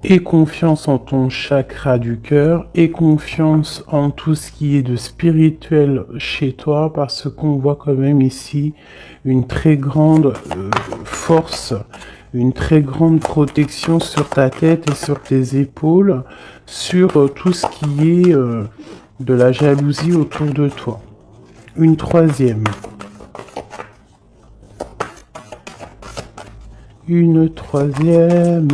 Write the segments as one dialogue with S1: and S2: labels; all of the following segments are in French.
S1: Aie confiance en ton chakra du cœur, aie confiance en tout ce qui est de spirituel chez toi, parce qu'on voit quand même ici une très grande force, une très grande protection sur ta tête et sur tes épaules, sur tout ce qui est de la jalousie autour de toi. Une troisième. Une troisième.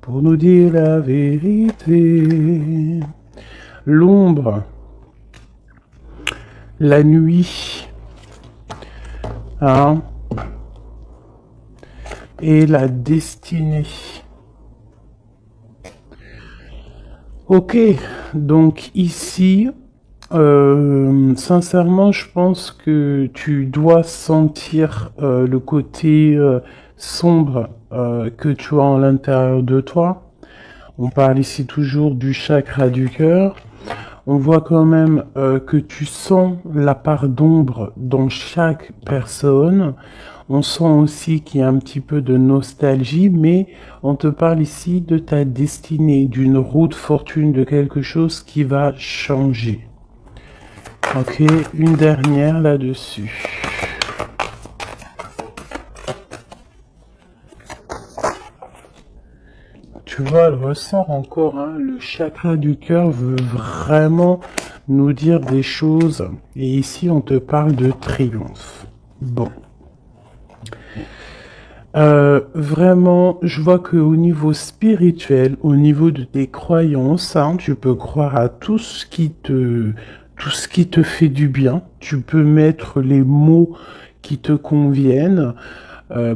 S1: Pour nous dire la vérité. L'ombre. La nuit. Hein? Et la destinée. Ok, donc ici, sincèrement, je pense que tu dois sentir le côté sombre que tu as à l'intérieur de toi. On parle ici toujours du chakra du cœur. On voit quand même que tu sens la part d'ombre dans chaque personne. On sent aussi qu'il y a un petit peu de nostalgie, mais on te parle ici de ta destinée, d'une roue de fortune, de quelque chose qui va changer. Ok, une dernière là-dessus. Tu vois, elle ressort encore, hein, le chakra du cœur veut vraiment nous dire des choses. Et ici, on te parle de triomphe. Bon. Vraiment, je vois qu'au niveau spirituel, au niveau de tes croyances, hein, tu peux croire à tout ce qui te fait du bien. Tu peux mettre les mots qui te conviennent,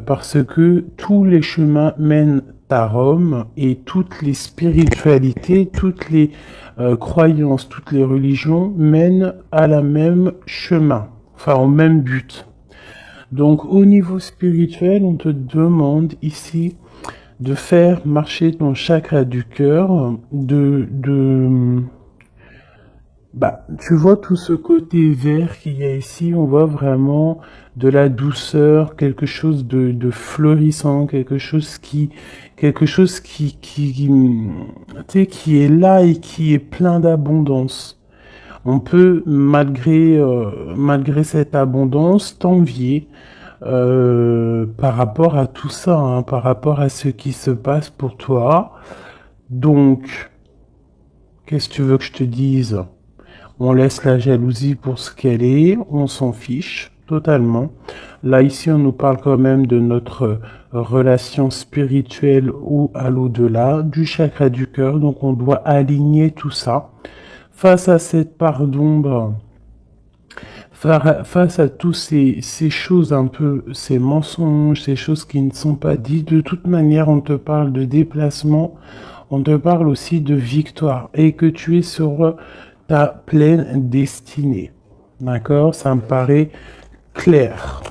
S1: parce que tous les chemins mènent à Rome et toutes les spiritualités, toutes les croyances, toutes les religions mènent à la même chemin, enfin au même but. Donc au niveau spirituel, on te demande ici de faire marcher ton chakra du cœur, tu vois tout ce côté vert qu'il y a ici, on voit vraiment de la douceur, quelque chose de fleurissant, quelque chose tu sais, qui est là et qui est plein d'abondance. On peut, malgré cette abondance, t'envier par rapport à tout ça, hein, par rapport à ce qui se passe pour toi. Donc, qu'est-ce que tu veux que je te dise? On laisse la jalousie pour ce qu'elle est, on s'en fiche totalement. Là, ici, on nous parle quand même de notre relation spirituelle ou à l'au-delà, du chakra du cœur, donc on doit aligner tout ça. Face à cette part d'ombre, face à tous ces choses un peu, ces mensonges, ces choses qui ne sont pas dites, de toute manière, on te parle de déplacement, on te parle aussi de victoire et que tu es sur ta pleine destinée. D'accord? Ça me paraît clair.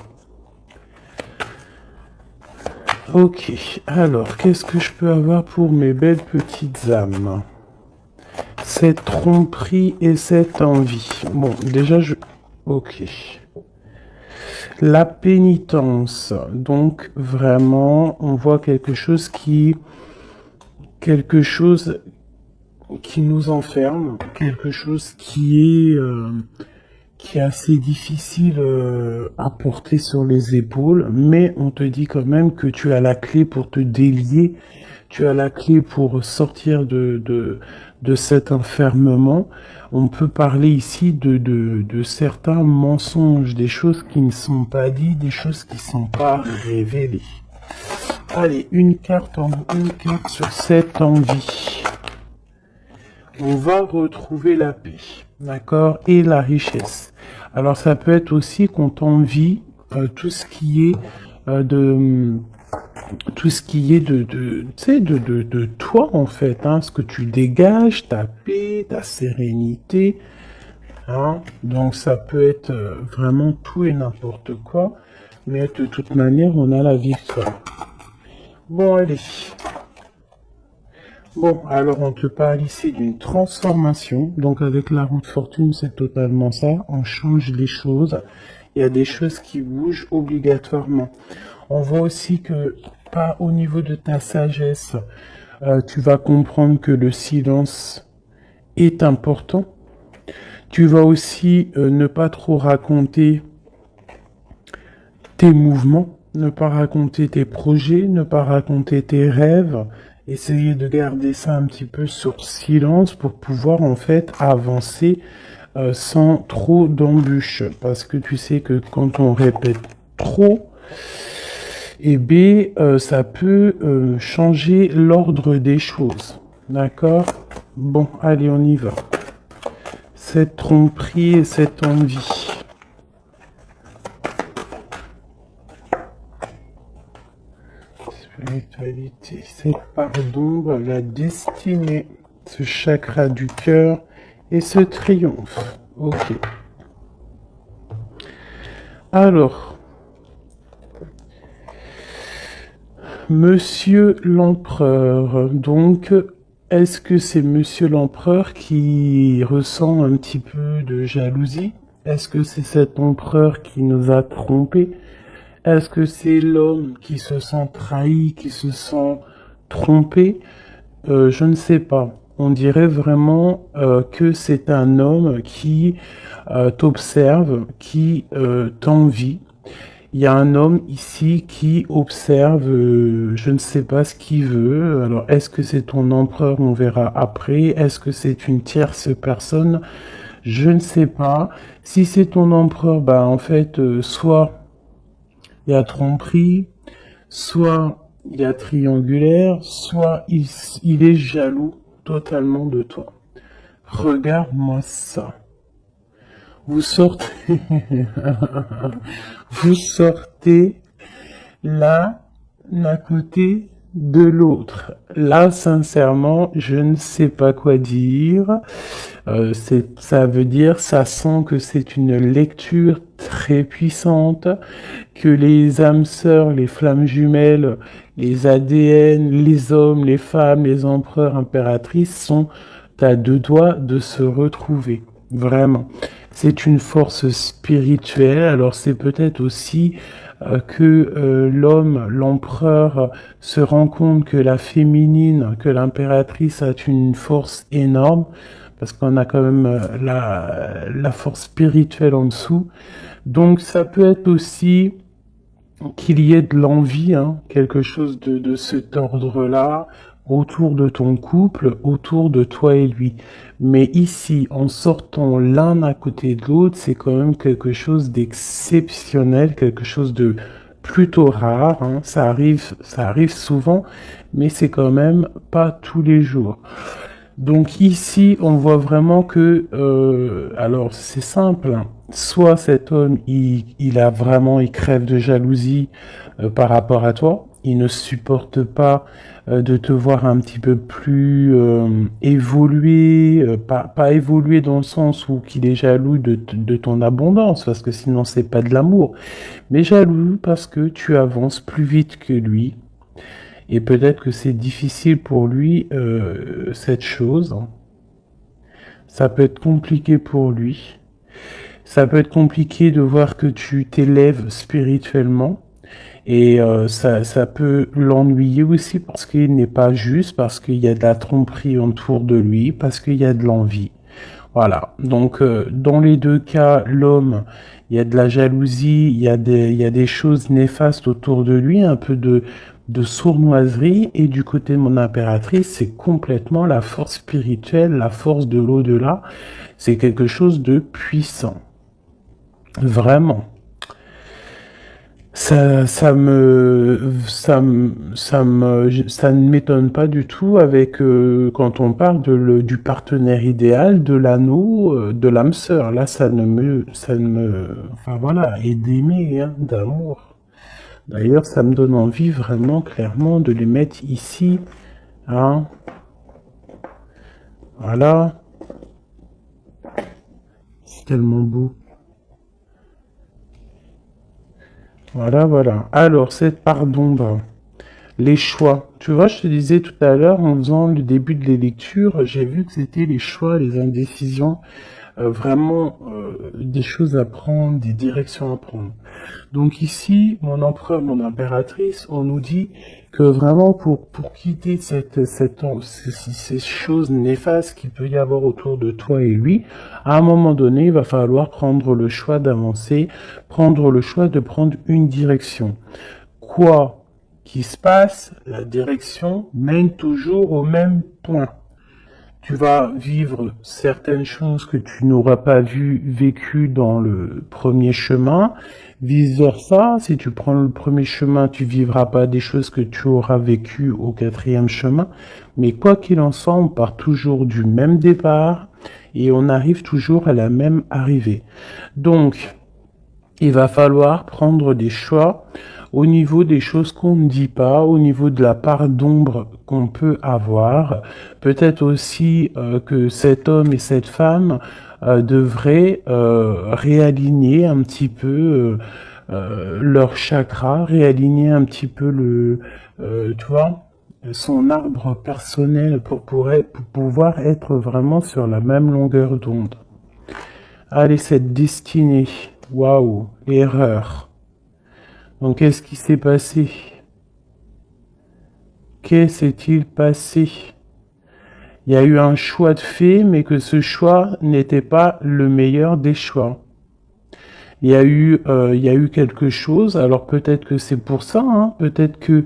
S1: Ok, alors, qu'est-ce que je peux avoir pour mes belles petites âmes? Cette tromperie et cette envie. Bon, déjà, Ok. La pénitence. Donc, vraiment, on voit quelque chose qui nous enferme, quelque chose qui est assez difficile à porter sur les épaules, mais on te dit quand même que tu as la clé pour te délier, tu as la clé pour sortir de cet enfermement. On peut parler ici de certains mensonges, des choses qui ne sont pas dites, des choses qui ne sont pas révélées. Allez, une carte sur cette envie. On va retrouver la paix, d'accord, et la richesse. Alors ça peut être aussi qu'on t'envie tout ce qui est tout ce qui est tu sais, de toi en fait, hein, ce que tu dégages, ta paix, ta sérénité, hein. Donc ça peut être vraiment tout et n'importe quoi, mais de toute manière on a la victoire. Bon allez. Bon, alors on te parle ici d'une transformation. Donc avec la roue de fortune, c'est totalement ça. On change les choses. Il y a des choses qui bougent obligatoirement. On voit aussi que pas au niveau de ta sagesse. Tu vas comprendre que le silence est important. Tu vas aussi ne pas trop raconter tes mouvements, ne pas raconter tes projets, ne pas raconter tes rêves. Essayer de garder ça un petit peu sur silence pour pouvoir en fait avancer sans trop d'embûches. Parce que tu sais que quand on répète trop, eh bien, ça peut changer l'ordre des choses. D'accord? Bon, allez, on y va. Cette tromperie et cette envie. Spiritualité, cette part d'ombre, la destinée, ce chakra du cœur et ce triomphe. Ok. Alors, Monsieur l'Empereur, donc, est-ce que c'est Monsieur l'Empereur qui ressent un petit peu de jalousie? Est-ce que c'est cet empereur qui nous a trompés? Est-ce que c'est l'homme qui se sent trahi, qui se sent trompé? Je ne sais pas. On dirait vraiment que c'est un homme qui t'observe, qui t'envie. Il y a un homme ici qui observe, je ne sais pas ce qu'il veut. Alors, est-ce que c'est ton empereur? On verra après. Est-ce que c'est une tierce personne? Je ne sais pas. Si c'est ton empereur, bah en fait, soit il y a tromperie, soit il y a triangulaire, soit il est jaloux totalement de toi. Regarde-moi ça. Vous sortez, vous sortez l'un à côté de l'autre. Là, sincèrement, je ne sais pas quoi dire. Ça veut dire, ça sent que c'est une lecture très puissante, que les âmes sœurs, les flammes jumelles, les ADN, les hommes, les femmes, les empereurs, impératrices sont à deux doigts de se retrouver. Vraiment. C'est une force spirituelle. Alors c'est peut-être aussi que l'homme, l'empereur, se rend compte que la féminine, que l'impératrice a une force énorme, parce qu'on a quand même la force spirituelle en dessous. Donc ça peut être aussi qu'il y ait de l'envie, hein, quelque chose de cet ordre-là, autour de ton couple, autour de toi et lui. Mais ici, en sortant l'un à côté de l'autre, c'est quand même quelque chose d'exceptionnel, quelque chose de plutôt rare, hein. Ça arrive souvent, mais c'est quand même pas tous les jours. Donc ici, on voit vraiment que, alors c'est simple, hein. Soit cet homme, il crève de jalousie par rapport à toi, il ne supporte pas de te voir un petit peu plus évoluer, pas évoluer dans le sens où qu'il est jaloux de ton abondance, parce que sinon c'est pas de l'amour, mais jaloux parce que tu avances plus vite que lui. Et peut-être que c'est difficile pour lui, cette chose. Ça peut être compliqué pour lui. Ça peut être compliqué de voir que tu t'élèves spirituellement. Et ça peut l'ennuyer aussi parce qu'il n'est pas juste, parce qu'il y a de la tromperie autour de lui, parce qu'il y a de l'envie. Voilà. Donc, dans les deux cas, l'homme, il y a de la jalousie, il y a des choses néfastes autour de lui, un peu de sournoiserie. Et du côté de mon impératrice, c'est complètement la force spirituelle, la force de l'au-delà. C'est quelque chose de puissant. Vraiment. Ça ne m'étonne pas du tout avec quand on parle du partenaire idéal, de l'anneau, de l'âme sœur. Là, enfin voilà, et d'aimer, hein, d'amour. D'ailleurs, ça me donne envie vraiment, clairement, de les mettre ici, hein. Voilà, c'est tellement beau. Voilà, voilà. Alors, cette part d'ombre. Les choix. Tu vois, je te disais tout à l'heure, en faisant le début de les lectures, j'ai vu que c'était les choix, les indécisions. vraiment des choses à prendre, des directions à prendre. Donc ici, mon empereur, mon impératrice, on nous dit que vraiment pour quitter ces choses néfastes qu'il peut y avoir autour de toi et lui, à un moment donné, il va falloir prendre le choix d'avancer, prendre le choix de prendre une direction. Quoi qu'il se passe, la direction mène toujours au même point. Tu vas vivre certaines choses que tu n'auras pas vécues dans le premier chemin. Vice versa, si tu prends le premier chemin, tu vivras pas des choses que tu auras vécues au quatrième chemin. Mais quoi qu'il en soit, on part toujours du même départ et on arrive toujours à la même arrivée. Donc, il va falloir prendre des choix au niveau des choses qu'on ne dit pas, au niveau de la part d'ombre qu'on peut avoir. Peut-être aussi que cet homme et cette femme devraient réaligner un petit peu leur chakra, réaligner un petit peu tu vois, son arbre personnel pour pouvoir être vraiment sur la même longueur d'onde. Allez, cette destinée. Waouh, erreur. Donc, qu'est-ce qui s'est passé? Qu'est-ce s'est-il passé? Il y a eu un choix de fait, mais que ce choix n'était pas le meilleur des choix. Il y a eu quelque chose. Alors peut-être que c'est pour ça, hein, peut-être que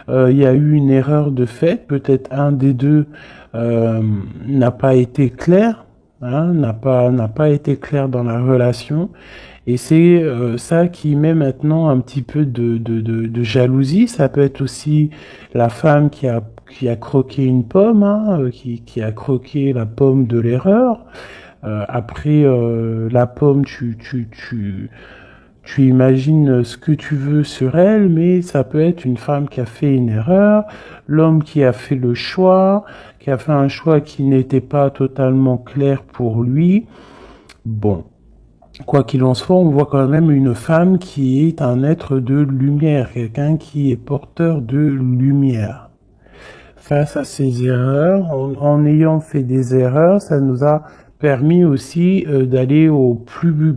S1: il y a eu une erreur de fait. Peut-être un des deux n'a pas été clair, hein, n'a pas été clair dans la relation. Et c'est ça qui met maintenant un petit peu de jalousie. Ça peut être aussi la femme qui a croqué une pomme, hein, qui a croqué la pomme de l'erreur. Après, la pomme, tu imagines ce que tu veux sur elle, mais ça peut être une femme qui a fait une erreur, l'homme qui a fait le choix, qui a fait un choix qui n'était pas totalement clair pour lui. Bon. Quoi qu'il en soit, on voit quand même une femme qui est un être de lumière, quelqu'un qui est porteur de lumière. Face à ces erreurs, en ayant fait des erreurs, ça nous a permis aussi d'aller au plus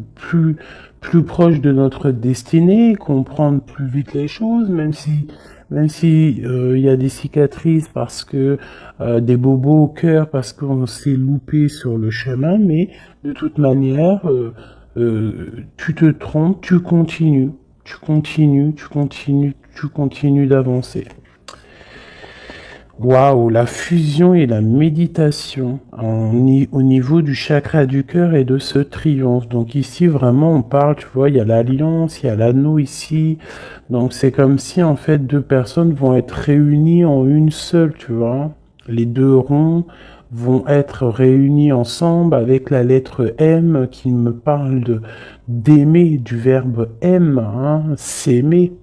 S1: proche de notre destinée, comprendre plus vite les choses, même si il y a des cicatrices parce que des bobos au cœur parce qu'on s'est loupé sur le chemin, mais de toute manière, tu te trompes, tu continues, tu continues d'avancer. Waouh, la fusion et la méditation au niveau du chakra du cœur et de ce triomphe. Donc ici, vraiment, on parle, tu vois, il y a l'alliance, il y a l'anneau ici. Donc c'est comme si, en fait, deux personnes vont être réunies en une seule, tu vois. Les deux ronds vont être réunis ensemble avec la lettre M qui me parle d'aimer, du verbe aime, hein, s'aimer.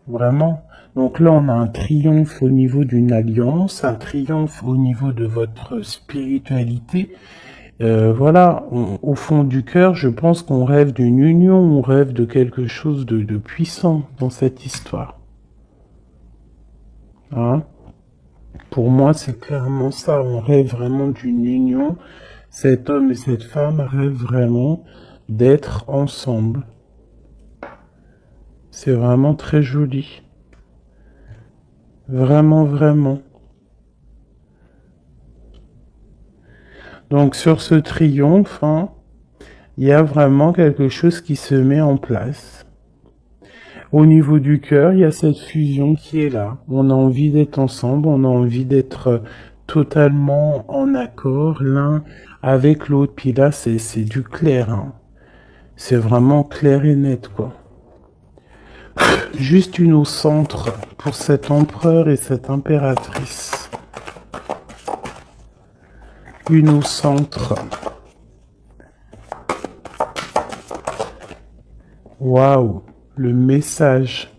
S1: Vraiment. Donc là, on a un triomphe au niveau d'une alliance, un triomphe au niveau de votre spiritualité. Voilà, au fond du cœur, je pense qu'on rêve d'une union, on rêve de quelque chose de puissant dans cette histoire. Hein? Pour moi, c'est clairement ça, on rêve vraiment d'une union. Cet homme et cette femme rêvent vraiment d'être ensemble. C'est vraiment très joli. Vraiment, vraiment. Donc sur ce triomphe, hein, il y a vraiment quelque chose qui se met en place. Au niveau du cœur, il y a cette fusion qui est là. On a envie d'être ensemble, on a envie d'être totalement en accord l'un avec l'autre. Puis là, c'est du clair. Hein. C'est vraiment clair et net, quoi. Juste une au centre pour cet empereur et cette impératrice. Une au centre. Waouh, le message.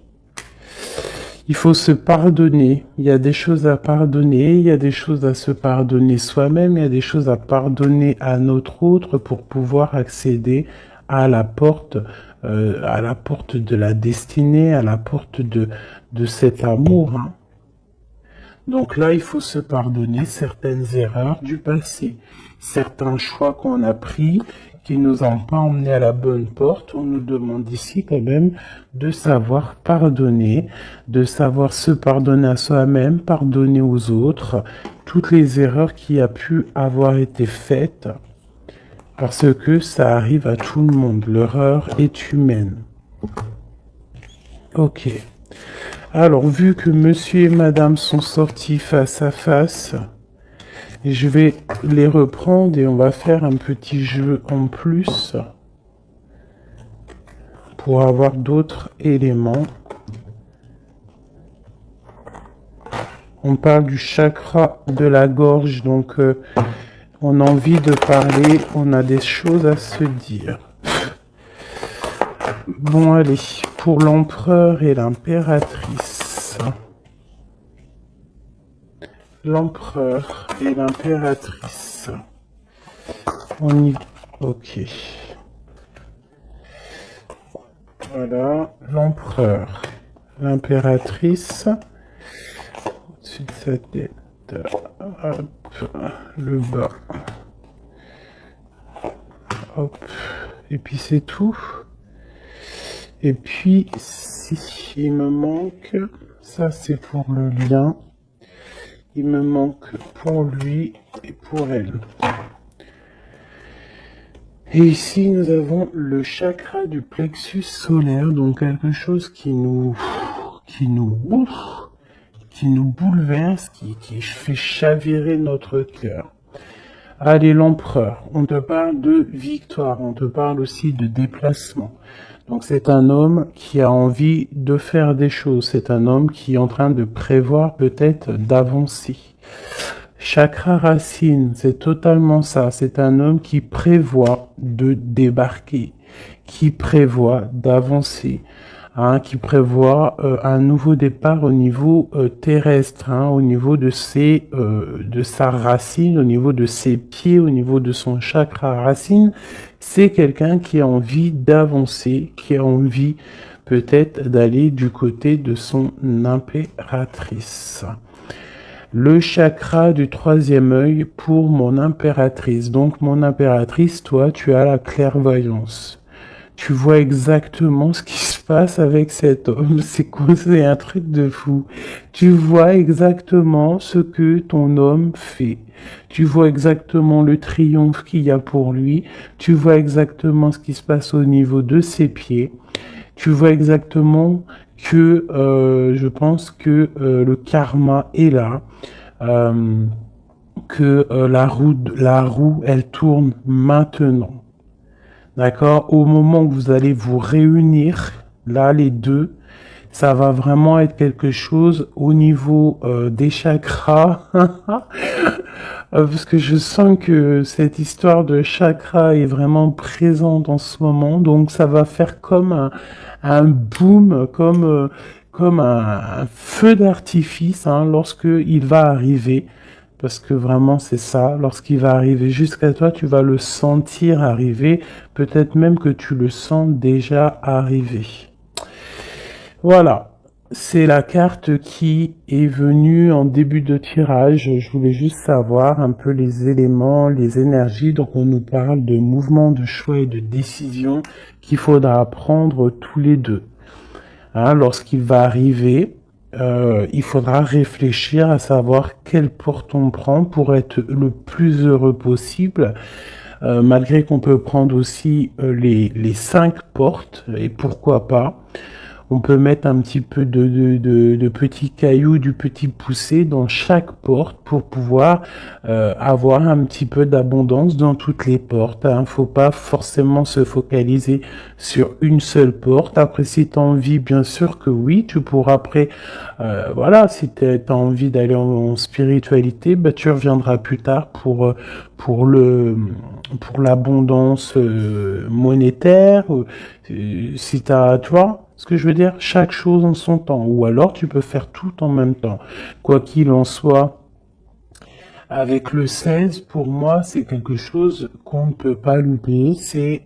S1: Il faut se pardonner. Il y a des choses à pardonner, il y a des choses à se pardonner soi-même, il y a des choses à pardonner à notre autre pour pouvoir accéder à la porte de la destinée, à la porte de cet amour. Hein. Donc là, il faut se pardonner certaines erreurs du passé, certains choix qu'on a pris qui nous ont pas emmenés à la bonne porte. On nous demande ici quand même de savoir pardonner, de savoir se pardonner à soi-même, pardonner aux autres, toutes les erreurs qui a pu avoir été faites, parce que ça arrive à tout le monde. L'erreur est humaine. Ok. Alors, vu que monsieur et madame sont sortis face à face, je vais les reprendre et on va faire un petit jeu en plus pour avoir d'autres éléments. On parle du chakra de la gorge, donc on a envie de parler, on a des choses à se dire. Bon, allez, pour l'empereur et l'impératrice. L'empereur et l'impératrice. On y... Ok. Voilà, l'empereur. L'impératrice. Au-dessus de sa tête. Hop. Le bas. Hop. Et puis c'est tout. Et puis, si il me manque, ça c'est pour le lien. Il me manque pour lui et pour elle. Et ici, nous avons le chakra du plexus solaire, donc quelque chose qui nous bouleverse, qui fait chavirer notre cœur. Allez, l'empereur, on te parle de victoire, on te parle aussi de déplacement. Donc c'est un homme qui a envie de faire des choses, c'est un homme qui est en train de prévoir peut-être d'avancer. Chakra racine, c'est totalement ça, c'est un homme qui prévoit de débarquer, qui prévoit d'avancer, hein, qui prévoit un nouveau départ au niveau terrestre, hein, au niveau de sa racine, au niveau de ses pieds, au niveau de son chakra racine. C'est quelqu'un qui a envie d'avancer, qui a envie peut-être d'aller du côté de son impératrice. Le chakra du troisième œil pour mon impératrice. Donc mon impératrice, toi, tu as la clairvoyance. Tu vois exactement ce qui se passe avec cet homme. C'est quoi? C'est un truc de fou. Tu vois exactement ce que ton homme fait. Tu vois exactement le triomphe qu'il y a pour lui. Tu vois exactement ce qui se passe au niveau de ses pieds. Tu vois exactement que je pense que le karma est là, que la roue, elle tourne maintenant. D'accord? Au moment où vous allez vous réunir, là, les deux, ça va vraiment être quelque chose au niveau des chakras. Parce que je sens que cette histoire de chakra est vraiment présente en ce moment. Donc ça va faire comme un boom, comme un feu d'artifice, hein, lorsque il va arriver. Parce que vraiment c'est ça, lorsqu'il va arriver jusqu'à toi, tu vas le sentir arriver. Peut-être même que tu le sens déjà arriver. Voilà. C'est la carte qui est venue en début de tirage. Je voulais juste savoir un peu les éléments, les énergies. Donc on nous parle de mouvement, de choix et de décision qu'il faudra prendre tous les deux. Hein, lorsqu'il va arriver, il faudra réfléchir à savoir quelle porte on prend pour être le plus heureux possible. Malgré qu'on peut prendre aussi les 5 portes, et pourquoi pas. On peut mettre un petit peu de petits cailloux, du petit poussé dans chaque porte pour pouvoir avoir un petit peu d'abondance dans toutes les portes. Hein. Faut pas forcément se focaliser sur une seule porte. Après, si tu as envie, bien sûr que oui, tu pourras après, voilà, si tu as envie d'aller en spiritualité, bah, tu reviendras plus tard pour l'abondance monétaire. Si tu as, tu vois, ce que je veux dire, chaque chose en son temps. Ou alors, tu peux faire tout en même temps. Quoi qu'il en soit, avec le 16, pour moi, c'est quelque chose qu'on ne peut pas louper. C'est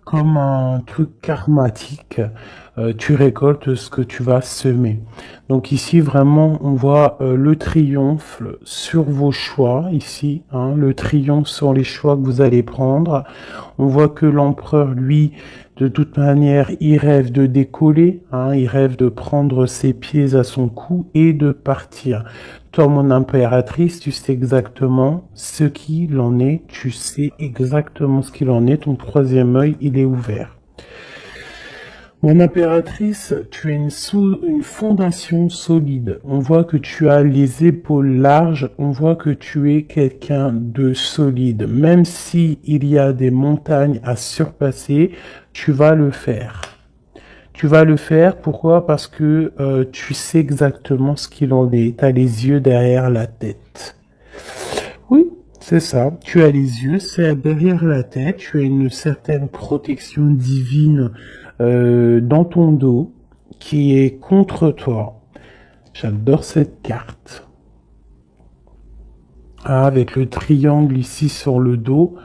S1: comme un truc karmatique. tu récoltes ce que tu vas semer. Donc ici, vraiment, on voit le triomphe sur vos choix, ici, hein, le triomphe sur les choix que vous allez prendre. On voit que l'empereur, lui, de toute manière, il rêve de décoller, hein, il rêve de prendre ses pieds à son cou et de partir. Toi, mon impératrice, tu sais exactement ce qu'il en est, tu sais exactement ce qu'il en est, ton troisième œil, il est ouvert. Mon impératrice, tu as une fondation solide. On voit que tu as les épaules larges. On voit que tu es quelqu'un de solide. Même si il y a des montagnes à surpasser, tu vas le faire. Tu vas le faire. Pourquoi? Parce que tu sais exactement ce qu'il en est. Tu as les yeux derrière la tête. Oui, c'est ça. Tu as les yeux, c'est derrière la tête. Tu as une certaine protection divine dans ton dos qui est contre toi. J'adore cette carte. Ah, avec le triangle ici sur le dos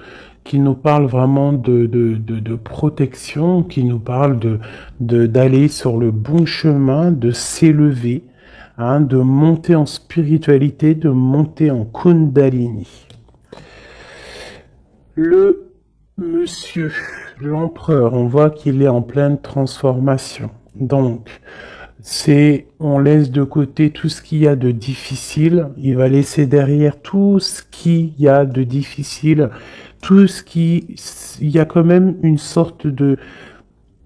S1: qui nous parle vraiment de protection, qui nous parle d'aller sur le bon chemin, de s'élever, hein, de monter en spiritualité, de monter en Kundalini. Le monsieur, l'empereur, on voit qu'il est en pleine transformation. Donc, on laisse de côté tout ce qu'il y a de difficile. Il va laisser derrière tout ce qu'il y a de difficile. Il y a quand même une sorte de,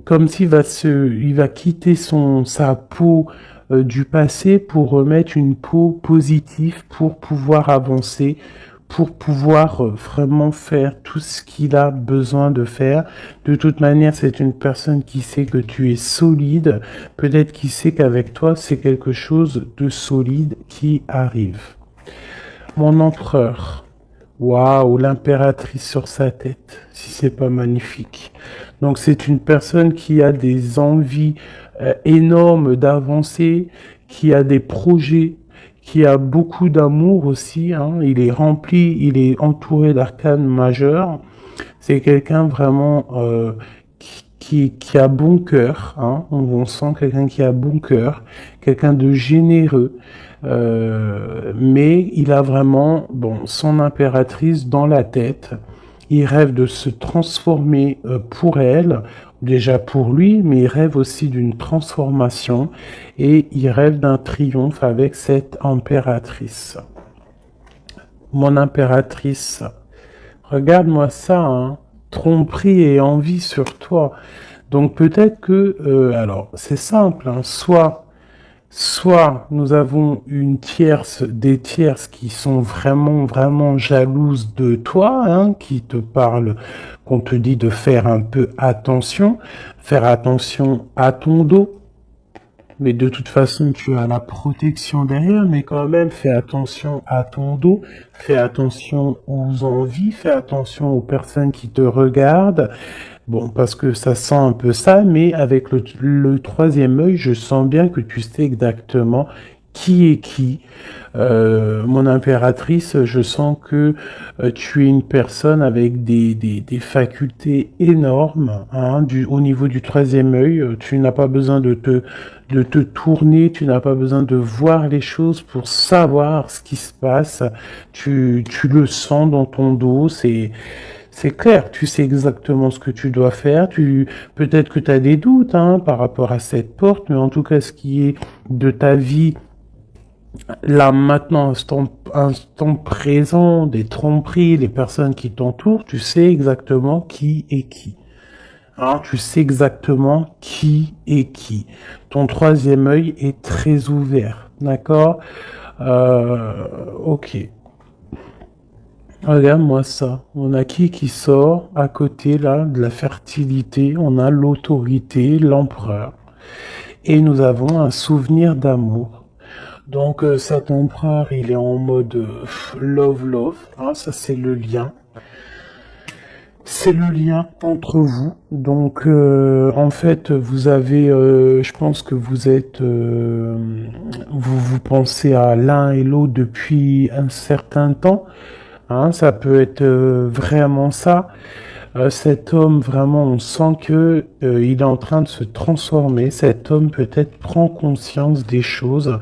S1: comme il va quitter sa peau du passé pour remettre une peau positive pour pouvoir avancer, pour pouvoir vraiment faire tout ce qu'il a besoin de faire. De toute manière, c'est une personne qui sait que tu es solide, peut-être qui sait qu'avec toi, c'est quelque chose de solide qui arrive. Mon empereur. Waouh, l'impératrice sur sa tête, si c'est pas magnifique. Donc c'est une personne qui a des envies énormes d'avancer, qui a des projets, qui a beaucoup d'amour aussi, hein. Il est rempli, il est entouré d'arcanes majeures. C'est quelqu'un vraiment qui a bon cœur, hein. On sent quelqu'un qui a bon cœur, quelqu'un de généreux. Mais il a vraiment, son impératrice dans la tête. Il rêve de se transformer pour elle, déjà pour lui, mais il rêve aussi d'une transformation et il rêve d'un triomphe avec cette impératrice. Mon impératrice, regarde-moi ça, hein, tromperie et envie sur toi. Donc peut-être que, alors c'est simple, hein, soit nous avons des tierces qui sont vraiment, vraiment jalouses de toi, hein, qui te parlent, qu'on te dit de faire un peu attention, faire attention à ton dos. Mais de toute façon, tu as la protection derrière, mais quand même, fais attention à ton dos, fais attention aux envies, fais attention aux personnes qui te regardent. Bon, parce que ça sent un peu ça, mais avec le troisième œil, je sens bien que tu sais exactement qui est qui. Mon impératrice, je sens que tu es une personne avec des facultés énormes, hein, au niveau du troisième œil. Tu n'as pas besoin de te tourner, tu n'as pas besoin de voir les choses pour savoir ce qui se passe. Tu le sens dans ton dos, c'est clair, tu sais exactement ce que tu dois faire. Peut-être que tu as des doutes, hein, par rapport à cette porte, mais en tout cas, ce qui est de ta vie, là maintenant, instant présent, des tromperies, les personnes qui t'entourent, tu sais exactement qui est qui. Hein, tu sais exactement qui est qui. Ton troisième œil est très ouvert, d'accord? Ok. Regarde-moi ça. On a qui sort à côté là de la fertilité. On a l'autorité, l'empereur. Et nous avons un souvenir d'amour. Donc cet empereur, il est en mode love. Hein, ça c'est le lien. C'est le lien entre vous. Donc en fait, vous avez, je pense que vous êtes, vous pensez à l'un et l'autre depuis un certain temps. Hein, ça peut être vraiment ça. Cet homme, vraiment, on sent que il est en train de se transformer. Cet homme peut-être prend conscience des choses.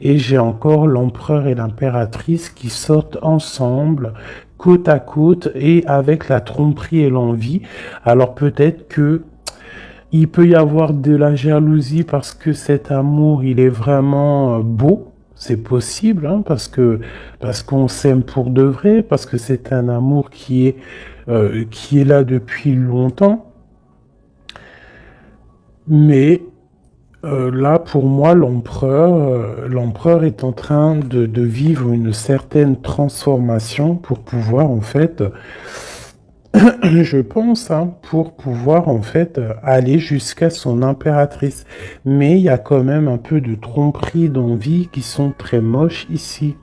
S1: Et j'ai encore l'empereur et l'impératrice qui sortent ensemble, côte à côte, et avec la tromperie et l'envie. Alors peut-être que il peut y avoir de la jalousie parce que cet amour, il est vraiment beau. C'est possible, hein, parce qu'on s'aime pour de vrai, parce que c'est un amour qui est là depuis longtemps. Mais là, pour moi, l'empereur est en train de vivre une certaine transformation pour pouvoir en fait je pense, hein, pour pouvoir en fait aller jusqu'à son impératrice. Mais il y a quand même un peu de tromperie d'envie qui sont très moches ici.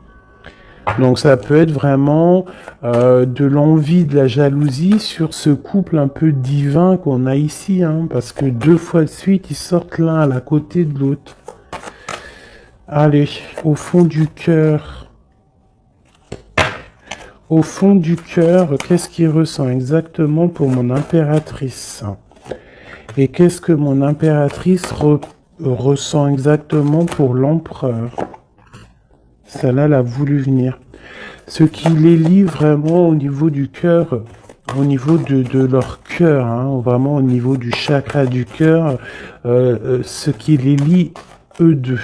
S1: Donc ça peut être vraiment de l'envie, de la jalousie sur ce couple un peu divin qu'on a ici, hein, parce que 2 fois de suite, ils sortent l'un à la côté de l'autre. Allez, au fond du cœur. Au fond du cœur, qu'est-ce qu'il ressent exactement pour mon impératrice? Et qu'est-ce que mon impératrice ressent exactement pour l'empereur? Celle-là, elle a voulu venir. Ce qui les lie vraiment au niveau du cœur, au niveau de leur cœur, hein, vraiment au niveau du chakra du cœur, ce qui les lie, eux deux.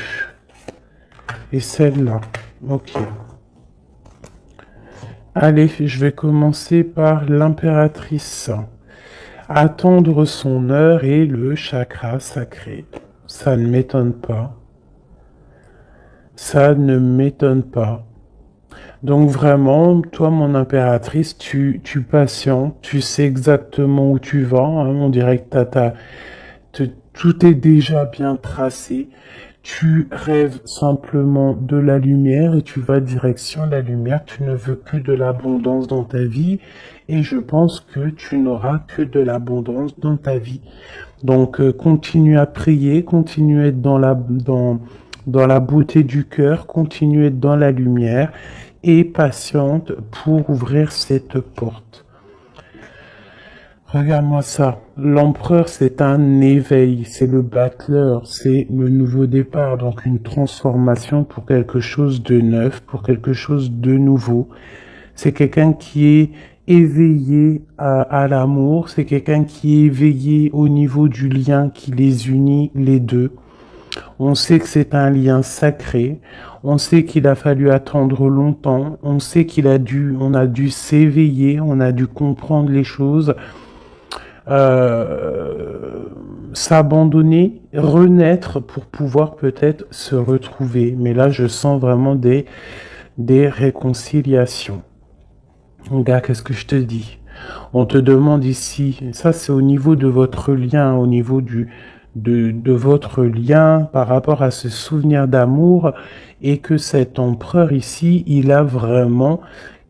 S1: Et celle-là. Ok. Allez, je vais commencer par l'impératrice. Attendre son heure et le chakra sacré. Ça ne m'étonne pas. Ça ne m'étonne pas. Donc vraiment, toi, mon impératrice, tu patientes, tu sais exactement où tu vas, hein, on dirait que tout est déjà bien tracé. Tu rêves simplement de la lumière et tu vas direction la lumière. Tu ne veux que de l'abondance dans ta vie et je pense que tu n'auras que de l'abondance dans ta vie. Donc continue à prier, continue à être dans la beauté du cœur, continue à être dans la lumière et patiente pour ouvrir cette porte. Regarde-moi ça. L'empereur, c'est un éveil, c'est le battleur, c'est le nouveau départ, donc une transformation pour quelque chose de neuf, pour quelque chose de nouveau. C'est quelqu'un qui est éveillé à l'amour, c'est quelqu'un qui est éveillé au niveau du lien qui les unit les deux. On sait que c'est un lien sacré, on sait qu'il a fallu attendre longtemps, on sait on a dû s'éveiller, on a dû comprendre les choses, s'abandonner, renaître pour pouvoir peut-être se retrouver. Mais là, je sens vraiment des réconciliations. Gars, qu'est-ce que je te dis? On te demande ici, ça c'est au niveau de votre lien, au niveau de votre lien par rapport à ce souvenir d'amour, et que cet empereur ici, il a vraiment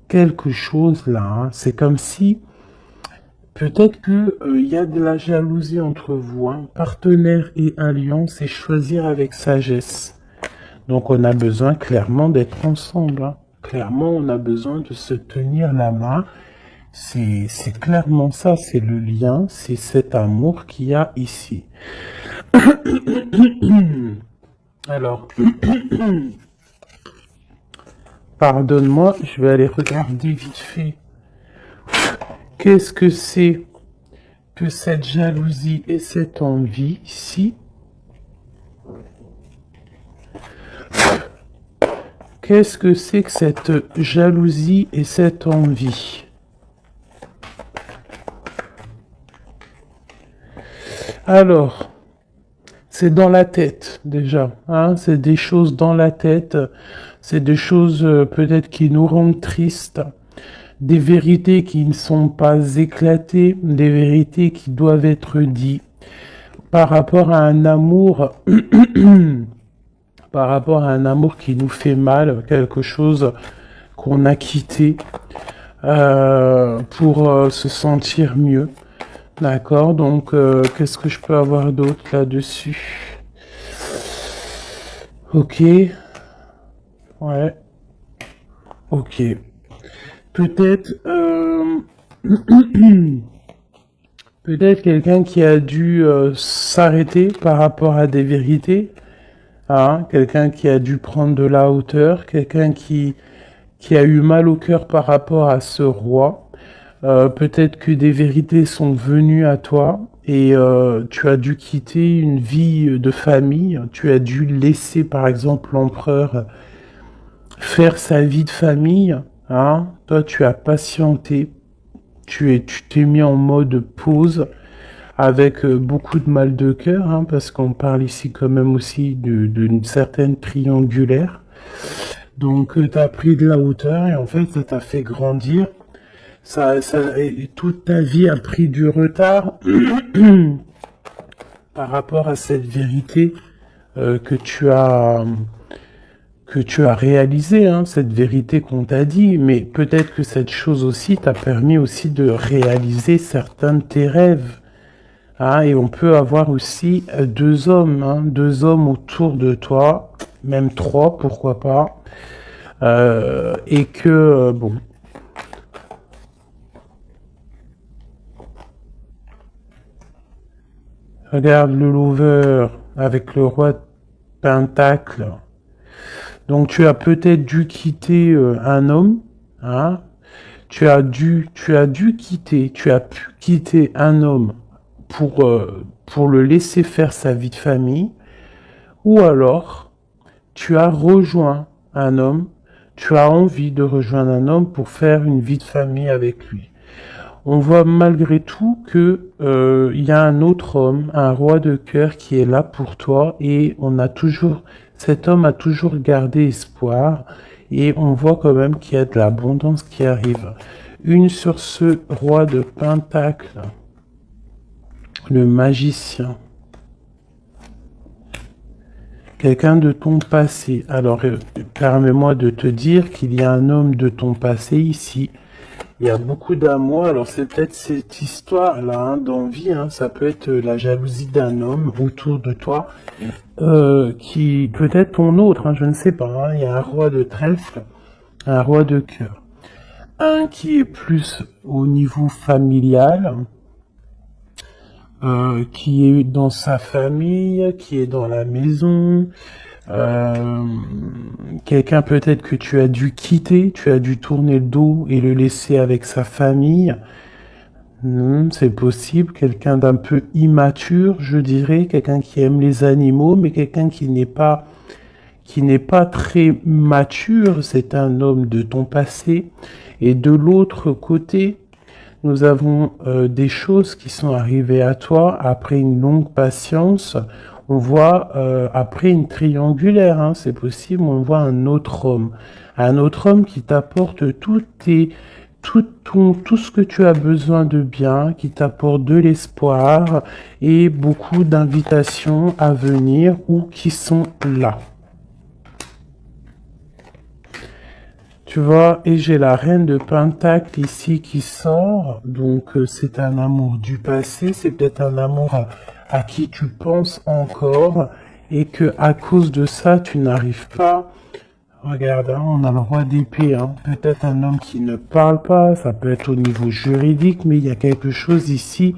S1: quelque chose là, hein. C'est comme si peut-être que il y a de la jalousie entre vous, hein. Partenaire et alliance, et choisir avec sagesse. Donc on a besoin clairement d'être ensemble, hein. Clairement, on a besoin de se tenir la main. C'est clairement ça, c'est le lien, c'est cet amour qu'il y a ici. Alors, pardonne-moi, je vais aller regarder vite fait. Qu'est-ce que c'est que cette jalousie et cette envie ici? Qu'est-ce que c'est que cette jalousie et cette envie? Alors, c'est dans la tête déjà, hein, c'est des choses dans la tête, c'est des choses peut-être qui nous rendent tristes, des vérités qui ne sont pas éclatées, des vérités qui doivent être dites par rapport à un amour, par rapport à un amour qui nous fait mal, quelque chose qu'on a quitté pour se sentir mieux. D'accord, donc qu'est-ce que je peux avoir d'autre là-dessus? Ok, ouais, ok. Peut-être Peut-être quelqu'un qui a dû s'arrêter par rapport à des vérités, hein, quelqu'un qui a dû prendre de la hauteur, quelqu'un qui a eu mal au cœur par rapport à ce roi. Peut-être que des vérités sont venues à toi et tu as dû quitter une vie de famille, tu as dû laisser par exemple l'empereur faire sa vie de famille, hein. Toi tu as patienté, tu t'es mis en mode pause avec beaucoup de mal de cœur, hein, parce qu'on parle ici quand même aussi d'une certaine triangulaire. Donc tu as pris de la hauteur et en fait ça t'a fait grandir. Et toute ta vie a pris du retard par rapport à cette vérité que tu as réalisée, hein, cette vérité qu'on t'a dit. Mais peut-être que cette chose aussi t'a permis aussi de réaliser certains de tes rêves. Hein, et on peut avoir aussi deux hommes, hein, deux hommes autour de toi, même trois, pourquoi pas. Et que, bon, regarde le lover avec le roi de Pentacle. Donc tu as peut-être dû quitter un homme, hein. Tu as dû quitter, tu as pu quitter un homme pour le laisser faire sa vie de famille, ou alors tu as rejoint un homme, tu as envie de rejoindre un homme pour faire une vie de famille avec lui. On voit malgré tout que il y a un autre homme, un roi de cœur qui est là pour toi et cet homme a toujours gardé espoir et on voit quand même qu'il y a de l'abondance qui arrive. Une sur ce roi de Pentacle, le magicien. Quelqu'un de ton passé. Alors, permets-moi de te dire qu'il y a un homme de ton passé ici. Il y a beaucoup d'amour. Alors, c'est peut-être cette histoire-là, hein, d'envie. Hein, ça peut être la jalousie d'un homme autour de toi, qui peut-être ton autre. Hein, je ne sais pas. Hein, il y a un roi de trèfle, un roi de cœur. Un qui est plus au niveau familial. Qui est dans sa famille, qui est dans la maison, quelqu'un peut-être que tu as dû quitter, tu as dû tourner le dos et le laisser avec sa famille. C'est possible, quelqu'un d'un peu immature, je dirais, quelqu'un qui aime les animaux, mais quelqu'un qui n'est pas très mature, c'est un homme de ton passé. Et de l'autre côté, nous avons des choses qui sont arrivées à toi après une longue patience. On voit après une triangulaire, hein, c'est possible, on voit un autre homme qui t'apporte tout ce que tu as besoin de bien, qui t'apporte de l'espoir et beaucoup d'invitations à venir ou qui sont là. Tu vois, et j'ai la reine de Pentacle ici qui sort, donc c'est un amour du passé, c'est peut-être un amour à qui tu penses encore, et que à cause de ça, tu n'arrives pas. Regarde, hein, on a le roi d'épée, hein. Peut-être un homme qui ne parle pas, ça peut être au niveau juridique, mais il y a quelque chose ici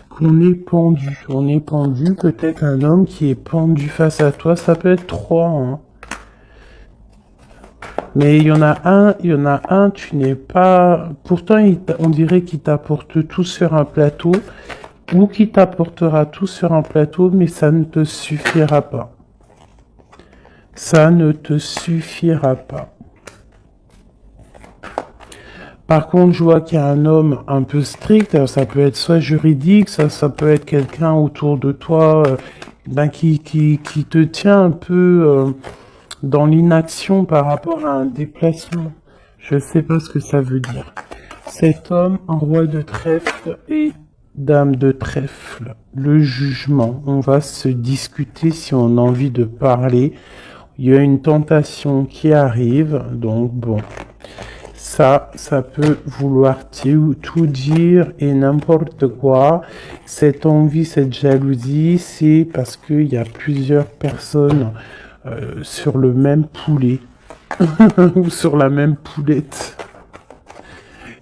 S1: qu'on est pendu. On est pendu, peut-être un homme qui est pendu face à toi, ça peut être trois, hein. Mais il y en a un, tu n'es pas... Pourtant, on dirait qu'il t'apporte tout sur un plateau, ou qu'il t'apportera tout sur un plateau, mais ça ne te suffira pas. Ça ne te suffira pas. Par contre, je vois qu'il y a un homme un peu strict, alors ça peut être soit juridique, ça peut être quelqu'un autour de toi qui te tient un peu... dans l'inaction par rapport à un déplacement. Je sais pas ce que ça veut dire. Cet homme, un roi de trèfle et dame de trèfle. Le jugement. On va se discuter si on a envie de parler. Il y a une tentation qui arrive. Donc bon. Ça peut vouloir tout dire et n'importe quoi. Cette envie, cette jalousie, c'est parce qu'il y a plusieurs personnes sur le même poulet ou sur la même poulette.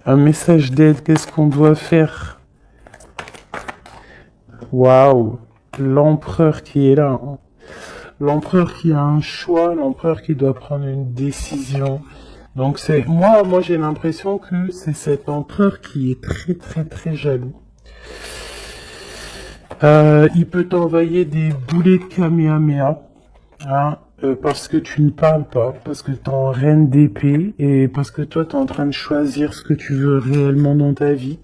S1: Un message d'aide, qu'est-ce qu'on doit faire? Waouh, l'empereur qui est là, hein. L'empereur qui a un choix, l'empereur qui doit prendre une décision. Donc c'est moi j'ai l'impression que c'est cet empereur qui est très très très jaloux. Il peut t'envoyer des boulets de Kamehameha, hein, parce que tu ne parles pas, parce que t'es en reine d'épée et parce que toi t'es en train de choisir ce que tu veux réellement dans ta vie.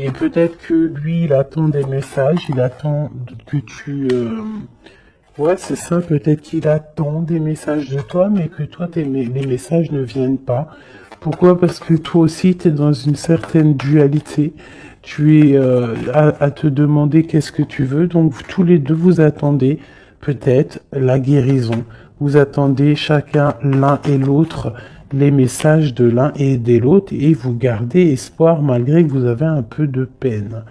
S1: Et peut-être que lui il attend des messages, il attend que tu ouais, c'est ça, peut-être qu'il attend des messages de toi, mais que toi, les messages ne viennent pas. Pourquoi? Parce que toi aussi, tu es dans une certaine dualité. Tu es à te demander qu'est-ce que tu veux. Donc, tous les deux, vous attendez peut-être la guérison. Vous attendez chacun, l'un et l'autre, les messages de l'un et de l'autre, et vous gardez espoir malgré que vous avez un peu de peine.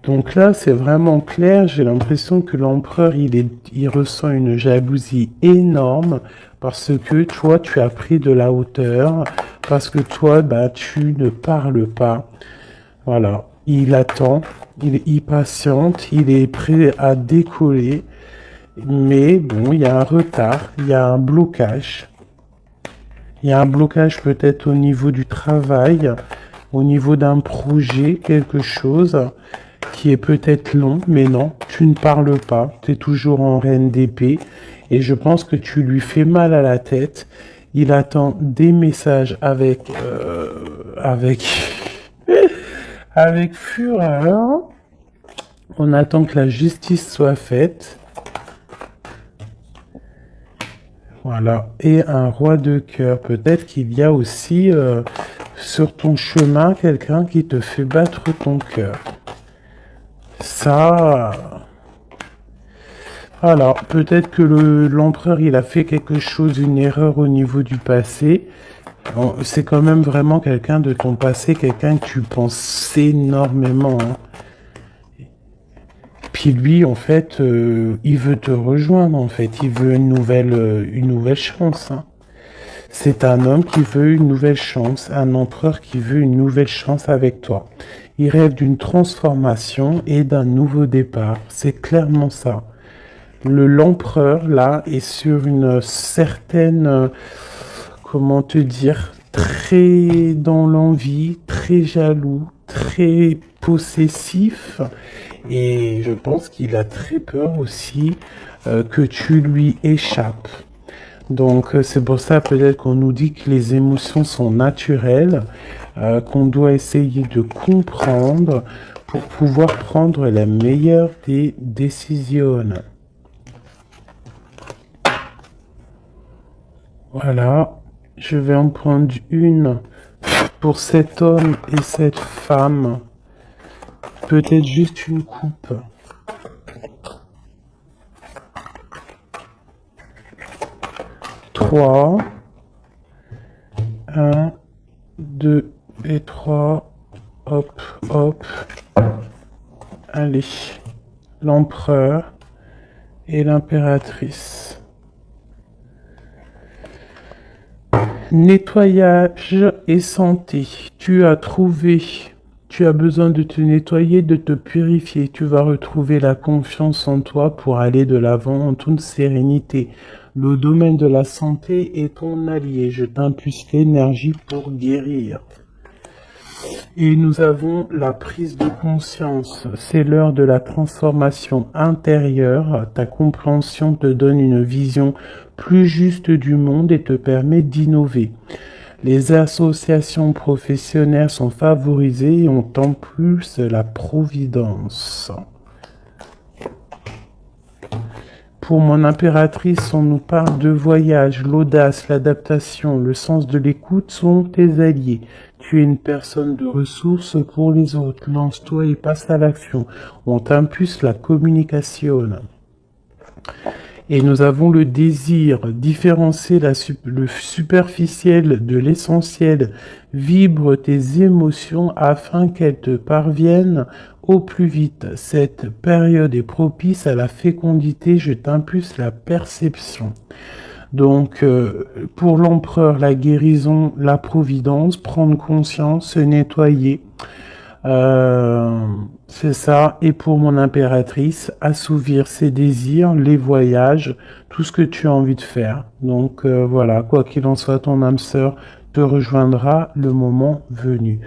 S1: Donc là, c'est vraiment clair. J'ai l'impression que l'empereur, il ressent une jalousie énorme parce que toi, tu as pris de la hauteur, parce que toi, bah, tu ne parles pas. Voilà. Il attend, il patiente, il est prêt à décoller. Mais bon, il y a un retard, il y a un blocage. Il y a un blocage peut-être au niveau du travail, au niveau d'un projet, quelque chose qui est peut-être long, mais non, tu ne parles pas, tu es toujours en reine d'épée, et je pense que tu lui fais mal à la tête. Il attend des messages avec, avec fureur. On attend que la justice soit faite. Voilà, et un roi de cœur. Peut-être qu'il y a aussi sur ton chemin quelqu'un qui te fait battre ton cœur. Ça, alors peut-être que l'empereur il a fait quelque chose, une erreur au niveau du passé. Bon, c'est quand même vraiment quelqu'un de ton passé, quelqu'un que tu penses énormément, hein. Puis lui, en fait, il veut te rejoindre, en fait. Il veut une nouvelle chance, hein. C'est un homme qui veut une nouvelle chance, un empereur qui veut une nouvelle chance avec toi. Il rêve d'une transformation et d'un nouveau départ. C'est clairement ça. L'empereur, là, est sur une certaine, comment te dire, très dans l'envie, très jaloux, très possessif. Et je pense qu'il a très peur aussi que tu lui échappes. Donc c'est pour ça peut-être qu'on nous dit que les émotions sont naturelles, qu'on doit essayer de comprendre pour pouvoir prendre la meilleure des décisions. Voilà, je vais en prendre une pour cet homme et cette femme. Peut-être juste une coupe. 3, 1, 2 et 3. Hop, hop. Allez, l'empereur et l'impératrice. Nettoyage et santé. Tu as besoin de te nettoyer, de te purifier. Tu vas retrouver la confiance en toi pour aller de l'avant en toute sérénité. Le domaine de la santé est ton allié. Je t'impulse l'énergie pour guérir. Et nous avons la prise de conscience. C'est l'heure de la transformation intérieure. Ta compréhension te donne une vision plus juste du monde et te permet d'innover. Les associations professionnelles sont favorisées et ont en plus la providence. Pour mon impératrice, on nous parle de voyage, l'audace, l'adaptation, le sens de l'écoute sont tes alliés. Tu es une personne de ressources pour les autres. Lance-toi et passe à l'action. On t'impulse la communication. Et nous avons le désir, différencier le superficiel de l'essentiel. Vibre tes émotions afin qu'elles te parviennent au plus vite. Cette période est propice à la fécondité. Je t'impulse la perception. Donc, pour l'empereur, la guérison, la providence, prendre conscience, se nettoyer. C'est ça. Et pour mon impératrice, assouvir ses désirs, les voyages, tout ce que tu as envie de faire. Donc voilà, quoi qu'il en soit, ton âme sœur te rejoindra le moment venu.